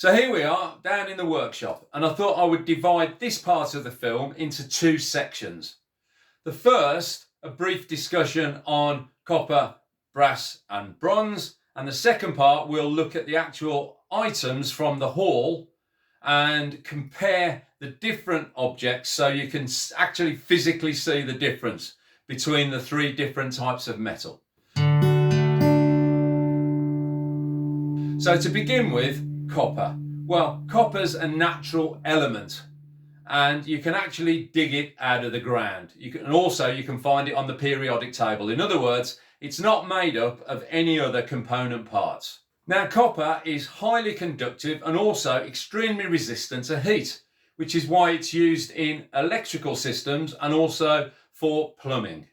So here we are down in the workshop, and I thought I would divide this part of the film into two sections. The first, a brief discussion on copper, brass and bronze, and the second part we'll look at the actual items from the hall and compare the different objects so you can actually physically see the difference between the three different types of metal. So to begin with, copper. Well, copper's a natural element and you can actually dig it out of the ground. You can find it on the periodic table. In other words, it's not made up of any other component parts. Now, copper is highly conductive and also extremely resistant to heat, which is why it's used in electrical systems and also for plumbing.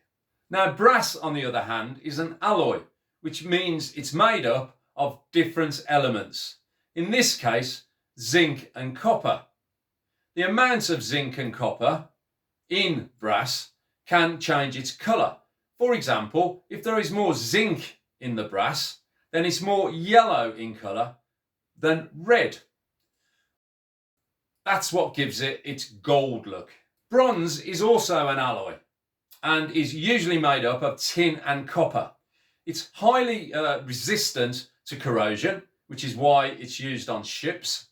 Now, brass, on the other hand, is an alloy, which means it's made up of different elements. In this case, zinc and copper. The amount of zinc and copper in brass can change its colour. For example, if there is more zinc in the brass, then it's more yellow in colour than red. That's what gives it its gold look. Bronze is also an alloy and is usually made up of tin and copper. It's highly resistant to corrosion, which is why it's used on ships.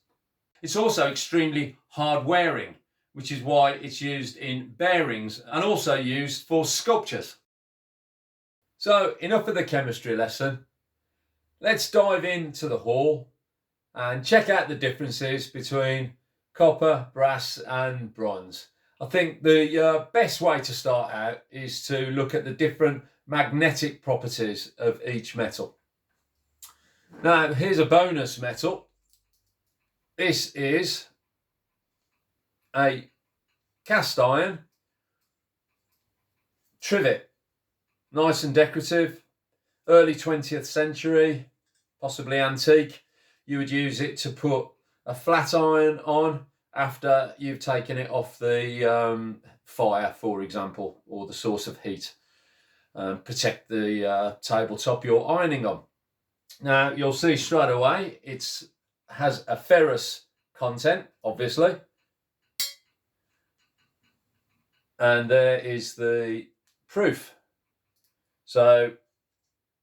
It's also extremely hard wearing, which is why it's used in bearings and also used for sculptures. So enough of the chemistry lesson. Let's dive into the hall and check out the differences between copper, brass and bronze. I think the best way to start out is to look at the different magnetic properties of each metal. Now, here's a bonus metal. This is a cast iron trivet. Nice and decorative. Early 20th century, possibly antique. You would use it to put a flat iron on after you've taken it off the fire, for example, or the source of heat. Protect the tabletop you're ironing on. Now, you'll see straight away it has a ferrous content, obviously. And there is the proof. So,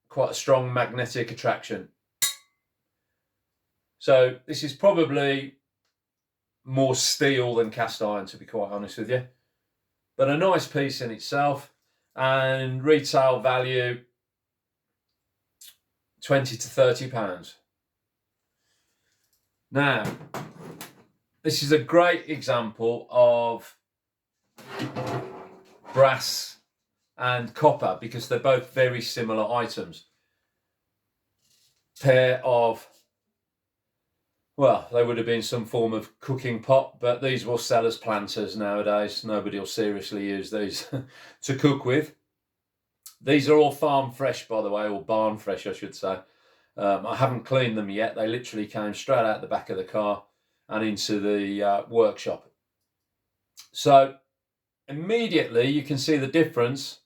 quite a strong magnetic attraction. So, this is probably more steel than cast iron, to be quite honest with you. But a nice piece in itself, and retail value £20 to £30. Now, this is a great example of brass and copper because they're both very similar items. Pair of, well, they would have been some form of cooking pot, but these will sell as planters nowadays. Nobody will seriously use these to cook with. These are all farm fresh, by the way, or barn fresh, I should say. I haven't cleaned them yet. They literally came straight out the back of the car and into the workshop. So immediately you can see the difference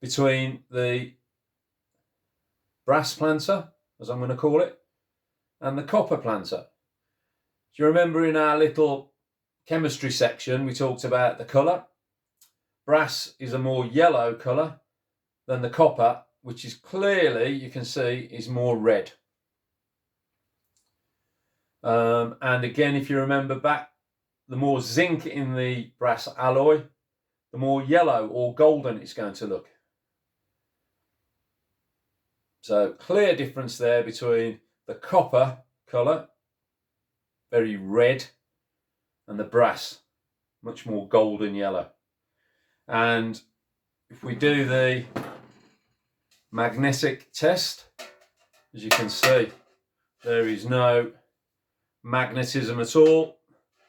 between the brass planter, as I'm going to call it, and the copper planter. Do you remember in our little chemistry section we talked about the colour? Brass is a more yellow colour than the copper, which is clearly, you can see, is more red. And again, if you remember back, the more zinc in the brass alloy, the more yellow or golden it's going to look. So clear difference there between the copper colour, very red, and the brass, much more golden yellow. And if we do the magnetic test, as you can see, there is no magnetism at all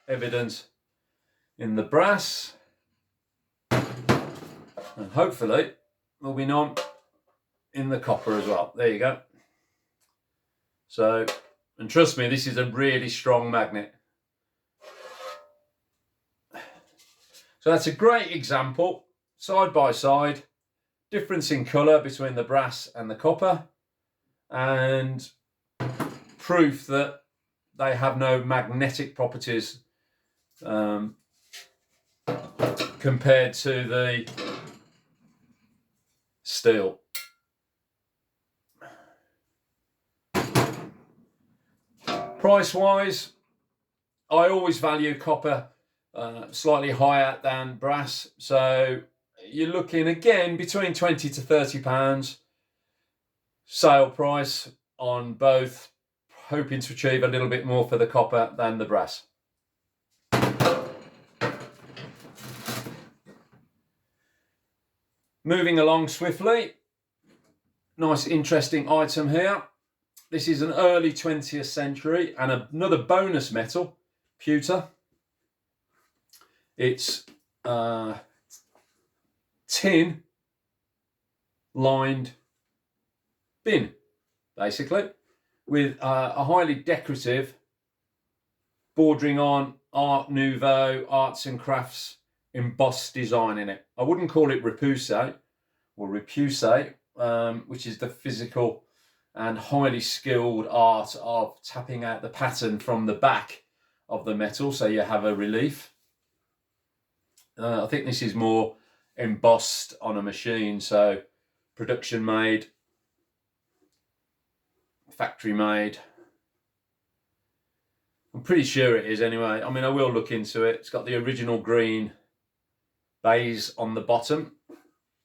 evident in the brass, and hopefully there'll be none in the copper as well. There you go. So, and trust me, this is a really strong magnet. So that's a great example, side by side, difference in colour between the brass and the copper, and proof that they have no magnetic properties compared to the steel. Price wise, I always value copper slightly higher than brass, so you're looking again between £20 to £30 sale price on both, hoping to achieve a little bit more for the copper than the brass. Moving along swiftly, nice interesting item here. This is an early 20th century and another bonus metal, pewter. It's tin lined bin, basically, with a highly decorative, bordering on Art Nouveau, arts and crafts embossed design in it. I wouldn't call it repoussé or repoussé, which is the physical and highly skilled art of tapping out the pattern from the back of the metal so you have a relief. I think this is more embossed on a machine, so production made, factory made. I'm pretty sure it is anyway. I mean, I will look into it. It's got the original green baize on the bottom,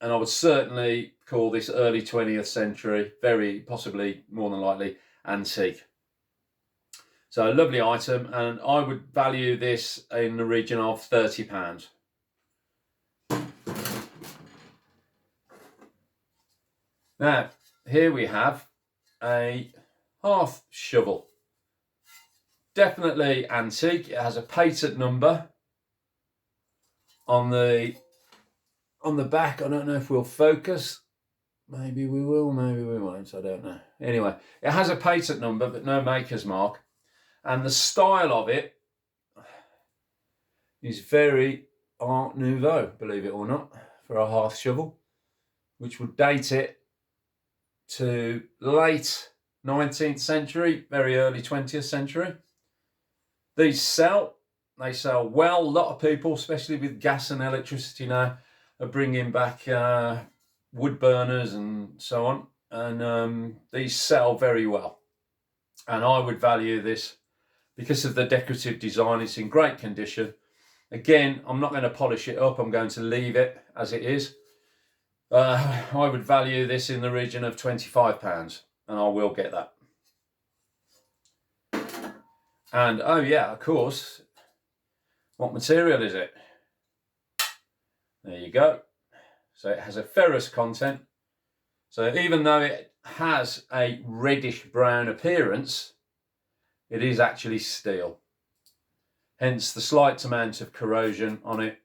and I would certainly call this early 20th century, very possibly, more than likely, antique. So a lovely item, and I would value this in the region of £30. Now, here we have a hearth shovel. Definitely antique. It has a patent number on the back. I don't know if we'll focus. Maybe we will, maybe we won't. I don't know. Anyway, it has a patent number, but no maker's mark. And the style of it is very Art Nouveau, believe it or not, for a hearth shovel, which would date it to late 19th century, very early 20th century. These sell. They sell well. A lot of people, especially with gas and electricity now, are bringing back wood burners and so on. And these sell very well. And I would value this because of the decorative design. It's in great condition. Again, I'm not going to polish it up. I'm going to leave it as it is. I would value this in the region of £25, and I will get that. And oh yeah, of course, what material is it? There you go. So it has a ferrous content. So even though it has a reddish brown appearance, it is actually steel. Hence the slight amount of corrosion on it.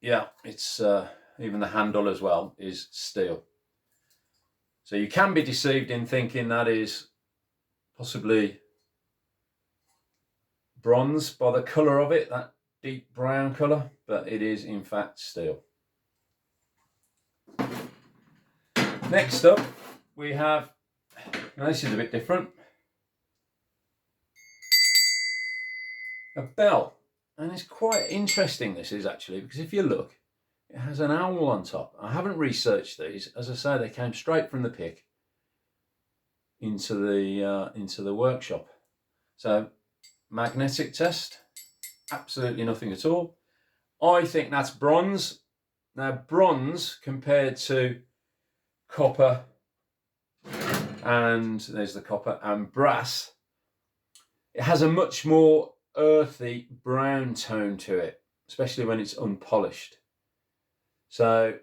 Yeah, it's even the handle as well is steel. So you can be deceived in thinking that is possibly bronze by the colour of it, that deep brown colour, but it is in fact steel. Next up we have, now this is a bit different, a bell. And it's quite interesting, this is actually, because if you look, it has an owl on top. I haven't researched these. As I say, they came straight from the pick into the workshop. So magnetic test, absolutely nothing at all. I think that's bronze. Now bronze compared to copper, and there's the copper, and brass, it has a much more earthy brown tone to it, especially when it's unpolished. So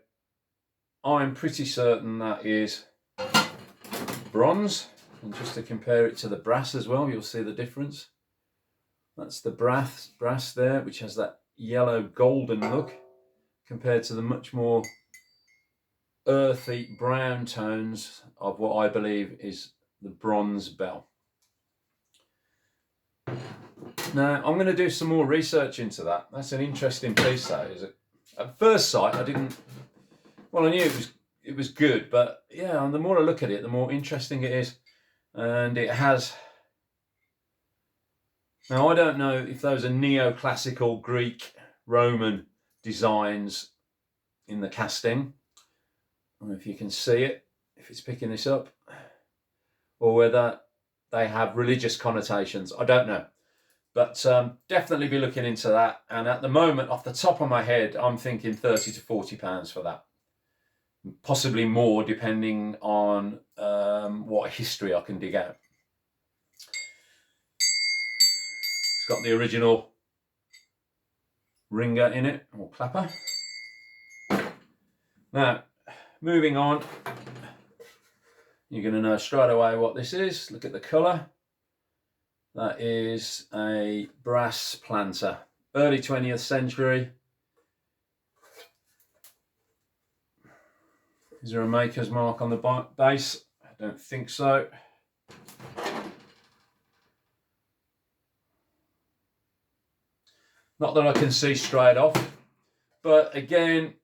I'm pretty certain that is bronze. And just to compare it to the brass as well, you'll see the difference. That's the brass there, which has that yellow golden look, compared to the much more earthy brown tones of what I believe is the bronze bell. Now I'm going to do some more research into that. That's an interesting piece, that is. At first sight, I knew it was it was good, but yeah, and the more I look at it, the more interesting it is. And it has, now I don't know if those are neoclassical Greek Roman designs in the casting. I don't know if you can see it, if it's picking this up, or whether they have religious connotations. I don't know, but definitely be looking into that. And at the moment, off the top of my head, I'm thinking £30 to £40 for that, possibly more depending on what history I can dig out. It's got the original ringer in it, or clapper. Now, moving on, you're going to know straight away what this is. Look at the colour. That is a brass planter, early 20th century. Is there a maker's mark on the base? I don't think so. Not that I can see straight off, but again,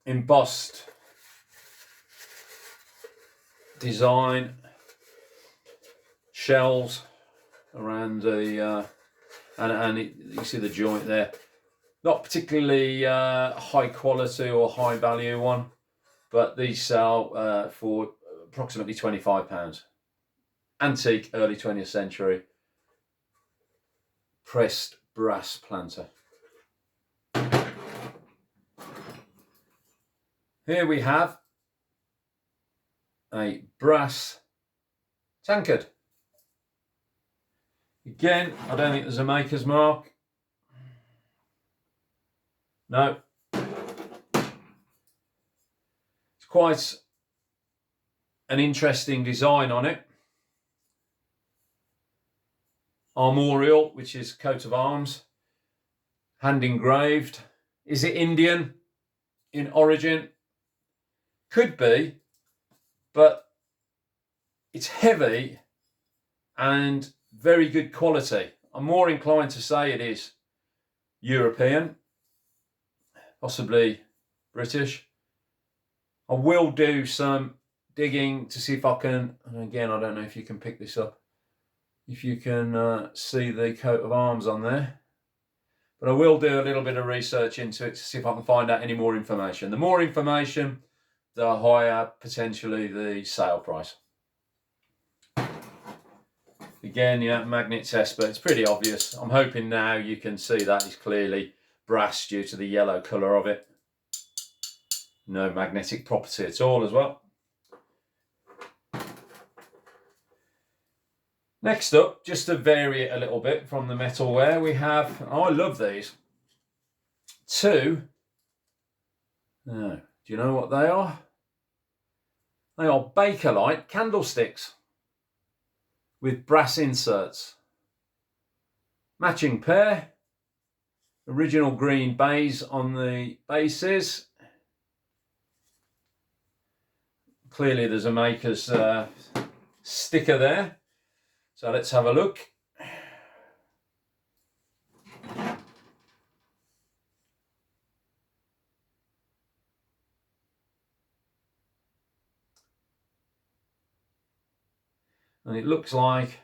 embossed design, shells around the you see the joint there. Not particularly high quality or high value one, but these sell for approximately £25. Antique, early 20th century, pressed brass planter. Here we have a brass tankard. Again, I don't think there's a maker's mark. No. It's quite an interesting design on it. Armorial, which is coat of arms, hand engraved. Is it Indian in origin? Could be, but it's heavy and very good quality. I'm more inclined to say it is European, possibly British. I will do some digging to see if I can, and again, I don't know if you can pick this up, if you can see the coat of arms on there. But I will do a little bit of research into it to see if I can find out any more information. The more information, the higher potentially the sale price. Again, yeah, magnet test, but it's pretty obvious. I'm hoping now you can see that is clearly brass due to the yellow colour of it. No magnetic property at all as well. Next up, just to vary it a little bit from the metalware, we have, oh, I love these, two, do you know what they are? They are Bakelite candlesticks with brass inserts. Matching pair, original green baize on the bases. Clearly there's a maker's sticker there. So let's have a look. And it looks like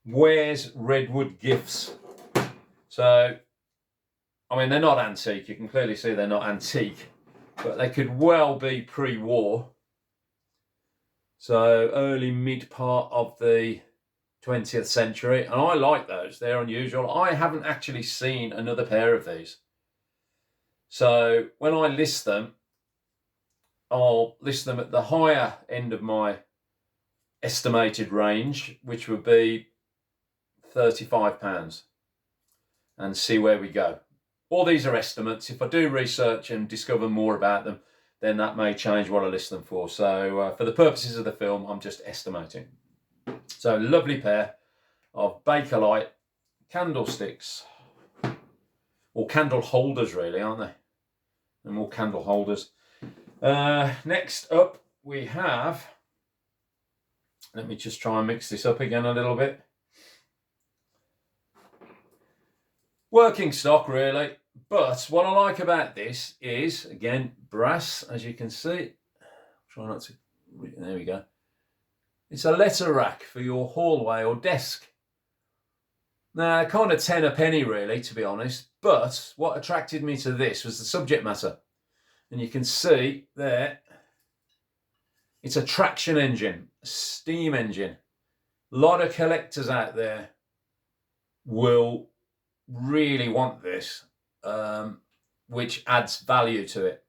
Ware's Redwood Gifts. So, I mean, they're not antique. You can clearly see they're not antique, but they could well be pre-war. So early mid part of the 20th century. And I like those. They're unusual. I haven't actually seen another pair of these. So when I list them, I'll list them at the higher end of my estimated range, which would be £35, and see where we go. All these are estimates. If I do research and discover more about them, then that may change what I list them for. So for the purposes of the film, I'm just estimating. So lovely pair of Bakelite candlesticks, or candle holders really, aren't they? And more candle holders. Next up we have, let me just try and mix this up again a little bit. Working stock really, But what I like about this is, again, brass, as you can see. Try not to, there we go. It's a letter rack for your hallway or desk. Now, kind of 10 a penny really, to be honest, but what attracted me to this was the subject matter. And you can see there, it's a traction engine, a steam engine. A lot of collectors out there will really want this, which adds value to it.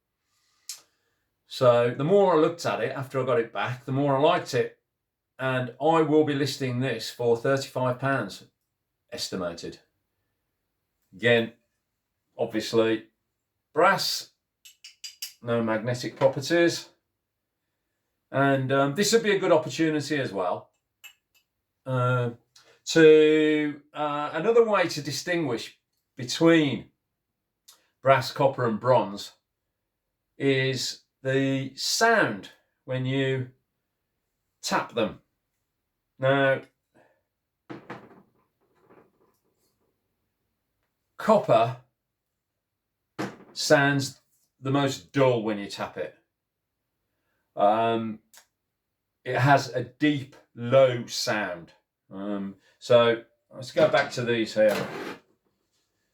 So the more I looked at it after I got it back, the more I liked it. And I will be listing this for £35 estimated. Again, obviously brass, no magnetic properties. And this would be a good opportunity as well. Another way to distinguish between brass, copper and bronze is the sound when you tap them. Now, copper sounds the most dull when you tap it. It has a deep, low sound. So let's go back to these here.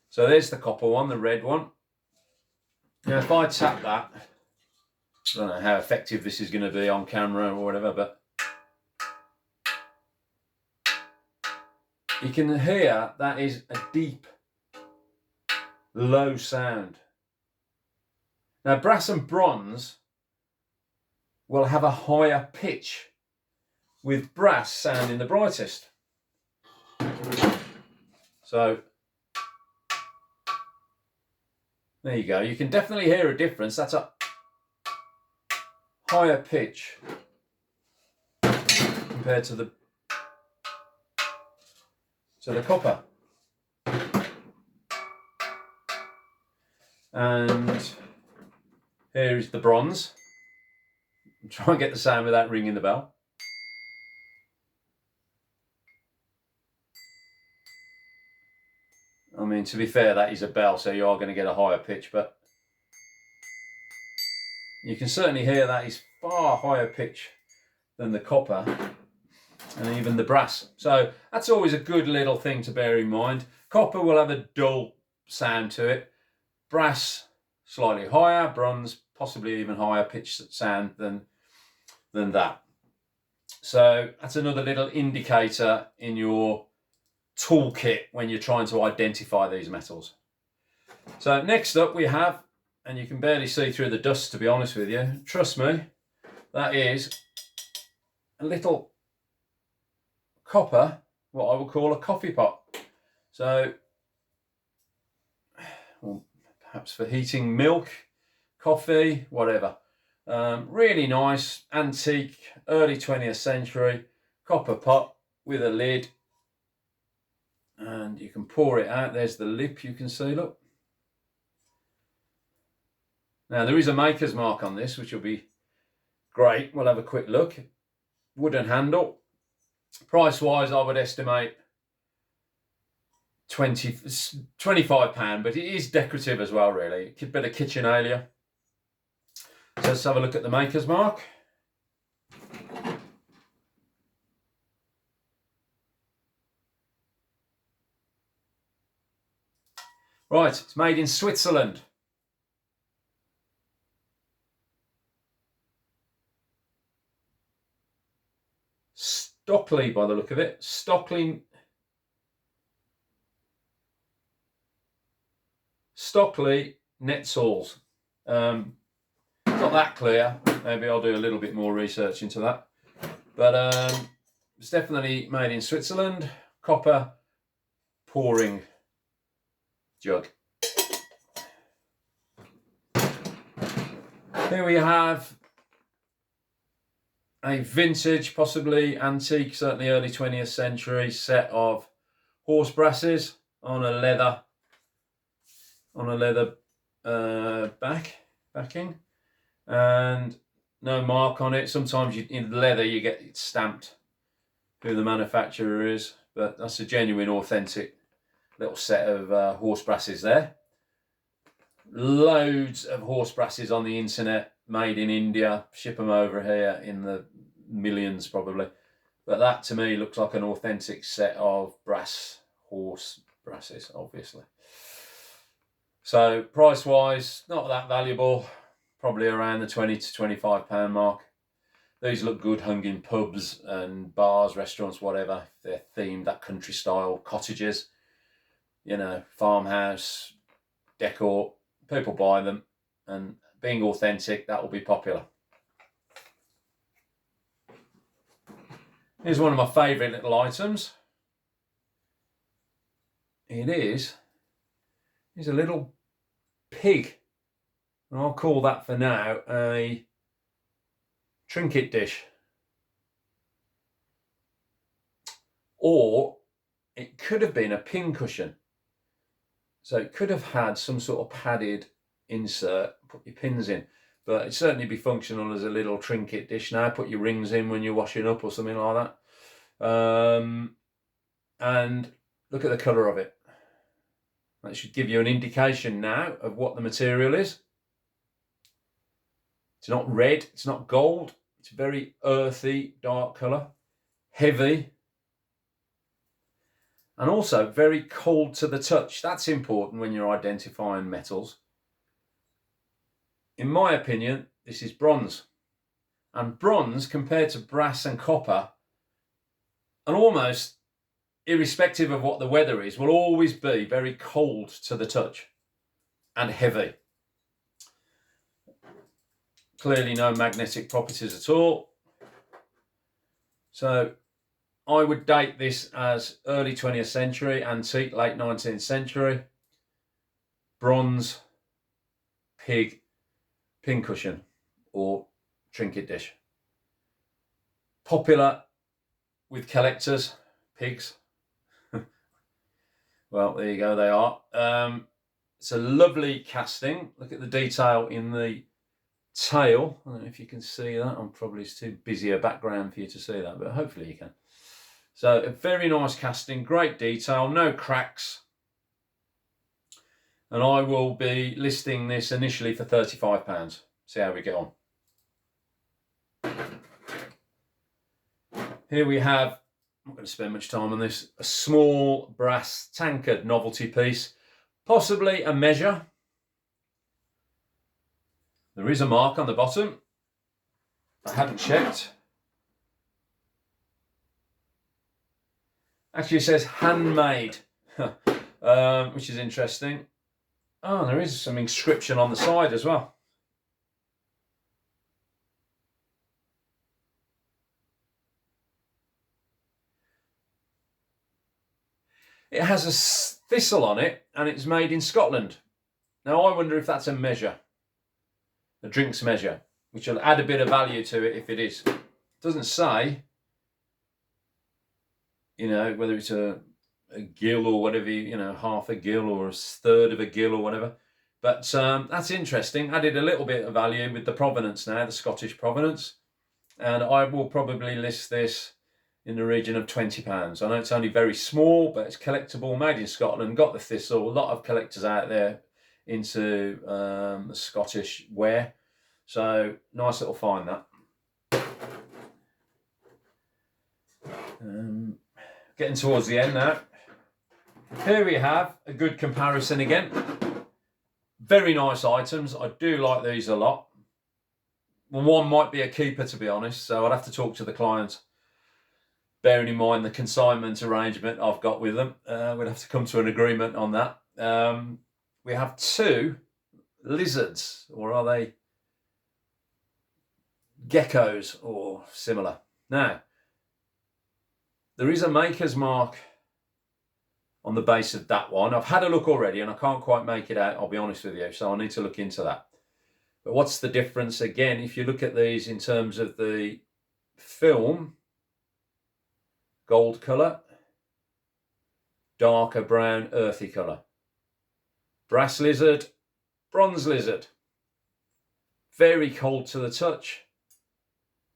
So there's the copper one, the red one. Now if I tap that, I don't know how effective this is going to be on camera or whatever, but you can hear that is a deep, low sound. Now brass and bronze will have a higher pitch, with brass sounding the brightest. So there you go. You can definitely hear a difference. That's a higher pitch compared to the copper. And here is the bronze. Try and get the sound without ringing the bell. I mean, to be fair, that is a bell, so you are going to get a higher pitch, but you can certainly hear that is far higher pitch than the copper and even the brass. So that's always a good little thing to bear in mind. Copper will have a dull sound to it. Brass, slightly higher. Bronze, possibly even higher pitched sound than that. So that's another little indicator in your toolkit when you're trying to identify these metals. So next up we have, and you can barely see through the dust to be honest with you, trust me, that is a little copper, what I would call a coffee pot. So, well, perhaps for heating milk, coffee, whatever. Really nice, antique, early 20th century copper pot with a lid. And you can pour it out. There's the lip, you can see, look. Now there is a maker's mark on this, which will be great. We'll have a quick look. Wooden handle. Price wise, I would estimate £25, but it is decorative as well, really. A bit of kitchen area. So let's have a look at the maker's mark. Right, it's made in Switzerland. Stockley, by the look of it. Stockley Netsols. Not that clear. Maybe I'll do a little bit more research into that. But it's definitely made in Switzerland. Copper pouring jug. Here we have a vintage, possibly antique, certainly early 20th century set of horse brasses on a leather backing, and no mark on it. Sometimes in leather you get it stamped who the manufacturer is, but that's a genuine, authentic little set of horse brasses there. loads of horse brasses on the internet, made in India, ship them over here in the millions probably. But that to me looks like an authentic set of horse brasses, obviously. So price wise, not that valuable, probably around the £20 to £25 mark. These look good hung in pubs and bars, restaurants, whatever. They're themed, that country style, cottages, you know, farmhouse, decor. People buy them, and being authentic, that will be popular. Here's one of my favourite little items. It's a little pig. And I'll call that for now a trinket dish. Or it could have been a pin cushion. So it could have had some sort of padded insert, put your pins in. But it'd certainly be functional as a little trinket dish now. Put your rings in when you're washing up or something like that. And look at the colour of it. That should give you an indication now of what the material is. It's not red, it's not gold. It's a very earthy, dark colour. Heavy. And also very cold to the touch. That's important when you're identifying metals. In my opinion, this is bronze. And bronze, compared to brass and copper, and almost irrespective of what the weather is, will always be very cold to the touch and heavy. Clearly no magnetic properties at all. So I would date this as early 20th century, antique, late 19th century, bronze, pig, pincushion or trinket dish. Popular with collectors, pigs. Well, there you go, they are. It's a lovely casting. Look at the detail in the tail. I don't know if you can see that. I'm probably too busy a background for you to see that, but hopefully you can. So a very nice casting, great detail, no cracks. And I will be listing this initially for £35. See how we get on. Here we have, I'm not going to spend much time on this, a small brass tankard novelty piece, possibly a measure. There is a mark on the bottom. I haven't checked. Actually, it says handmade, which is interesting. Oh, there is some inscription on the side as well. It has a thistle on it, and it's made in Scotland. Now, I wonder if that's a measure, a drinks measure, which will add a bit of value to it if it is. It doesn't say, you know, whether it's a gill or whatever, you know, half a gill or a third of a gill or whatever. But that's interesting. Added a little bit of value with the provenance now, the Scottish provenance. And I will probably list this in the region of £20. I know it's only very small, but it's collectible, made in Scotland, got the thistle. A lot of collectors out there into the Scottish wear. So nice little find that. Getting towards the end now. Here we have a good comparison again. Very nice items. I do like these a lot. Well, one might be a keeper, to be honest, so I'd have to talk to the client, bearing in mind the consignment arrangement I've got with them. We'd have to come to an agreement on that. We have two lizards, or are they geckos or similar? Now, there is a maker's mark on the base of that one. I've had a look already and I can't quite make it out, I'll be honest with you, so I need to look into that. But what's the difference? Again, if you look at these in terms of the film, gold colour, darker brown, earthy colour. Brass lizard, bronze lizard. Very cold to the touch.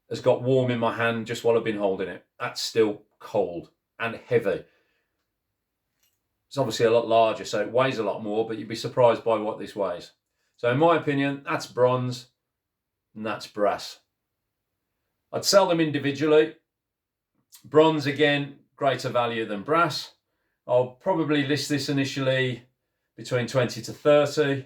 Has got warm in my hand just while I've been holding it. That's still cold and heavy. It's obviously a lot larger, so it weighs a lot more, but you'd be surprised by what this weighs. So in my opinion, that's bronze and that's brass. I'd sell them individually. Bronze, again, greater value than brass. I'll probably list this initially between 20 to 30.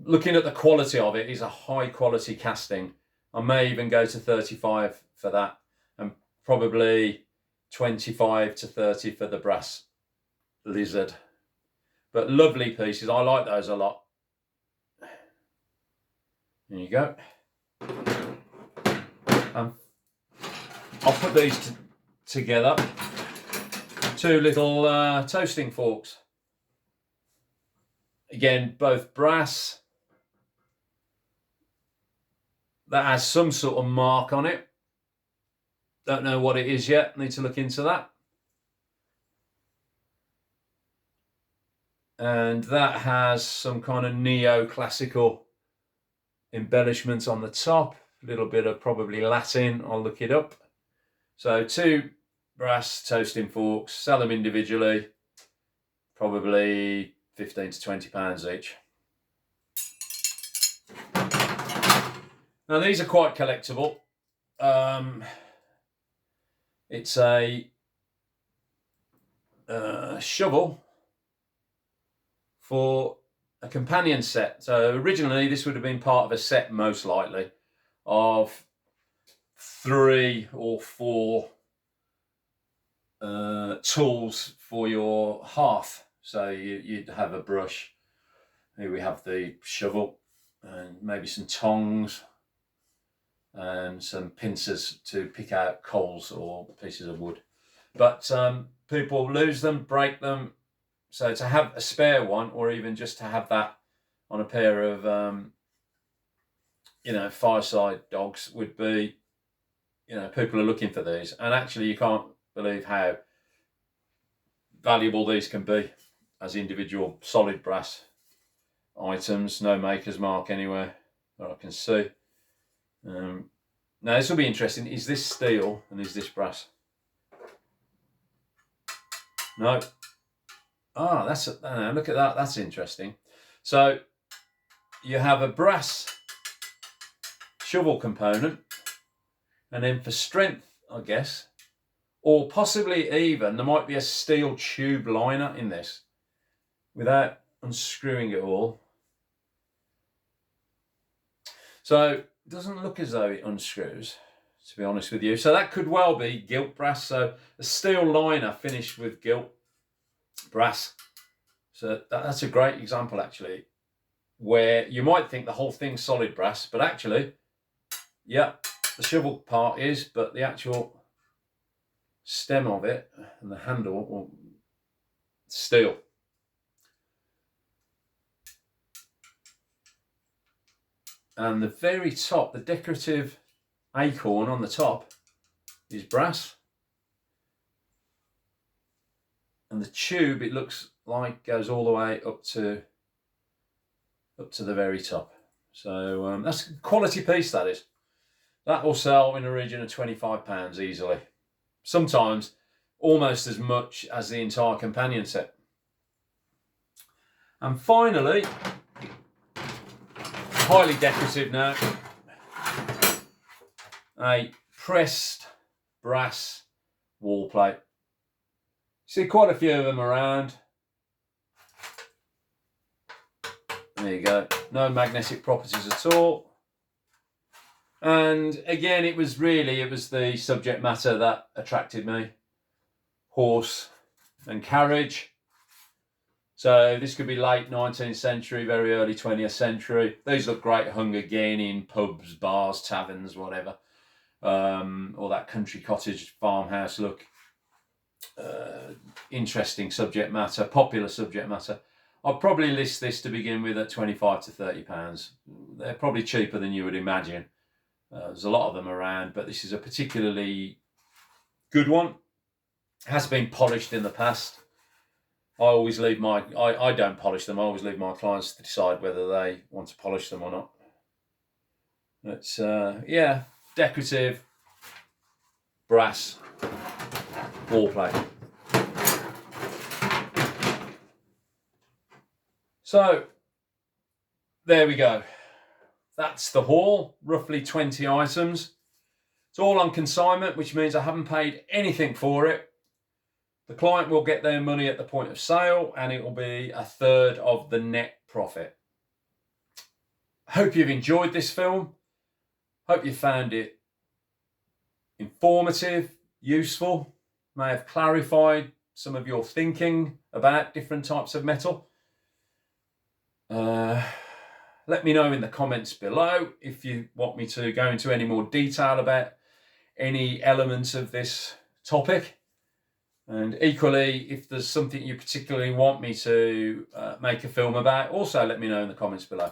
Looking at the quality of it, is a high quality casting. I may even go to 35 for that, and probably 25 to 30 for the brass lizard. But lovely pieces. I like those a lot. There you go. I'll put these together. Two little toasting forks. Again, both brass. That has some sort of mark on it. Don't know what it is yet. Need to look into that. And that has some kind of neoclassical embellishments on the top. A little bit of probably Latin. I'll look it up. So 2 brass toasting forks. Sell them individually. Probably 15 to 20 pounds each. Now these are quite collectible. It's a shovel for a companion set. So originally this would have been part of a set, most likely, of 3 or 4 tools for your hearth. So you'd have a brush. Here we have the shovel and maybe some tongs and some pincers to pick out coals or pieces of wood. But people lose them, break them. So to have a spare one, or even just to have that on a pair of, fireside dogs, would be, people are looking for these. And actually you can't believe how valuable these can be as individual solid brass items. No maker's mark anywhere that I can see. Now this will be interesting. Is this steel and is this brass? No. Look at that. That's interesting. So you have a brass shovel component, and then for strength, I guess, or possibly even there might be a steel tube liner in this, without unscrewing it all. So it doesn't look as though it unscrews, to be honest with you. So that could well be gilt brass. So a steel liner finished with gilt brass. So that's a great example, actually, where you might think the whole thing's solid brass, but actually, yeah, the shovel part is, but the actual stem of it and the handle, steel. And the very top, the decorative acorn on the top, is brass. And the tube, it looks like, goes all the way up to the very top. So that's a quality piece, that is. That will sell in the region of £25 easily. Sometimes almost as much as the entire companion set. And finally, highly decorative now, a pressed brass wall plate. See quite a few of them around. There you go. No magnetic properties at all. And again, it was the subject matter that attracted me. Horse and carriage. So this could be late 19th century, very early 20th century. These look great hung again in pubs, bars, taverns, whatever. Or that country cottage farmhouse look. Interesting subject matter, popular subject matter. I'll probably list this to begin with at 25 to 30 pounds. They're probably cheaper than you would imagine. There's a lot of them around, but this is a particularly good one. Has been polished in the past. I always leave I don't polish them. I always leave my clients to decide whether they want to polish them or not. It's yeah, decorative brass wall plate. So there we go. That's the haul, roughly 20 items. It's all on consignment, which means I haven't paid anything for it. The client will get their money at the point of sale, and it will be a third of the net profit. Hope you've enjoyed this film. Hope you found it informative, useful, may have clarified some of your thinking about different types of metal. Let me know in the comments below if you want me to go into any more detail about any elements of this topic. And equally, if there's something you particularly want me to make a film about, also let me know in the comments below.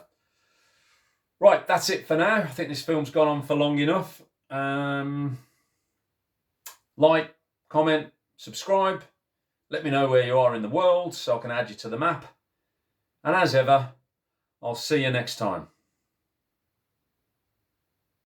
Right, that's it for now. I think this film's gone on for long enough. Like, comment, subscribe. Let me know where you are in the world so I can add you to the map. And as ever, I'll see you next time.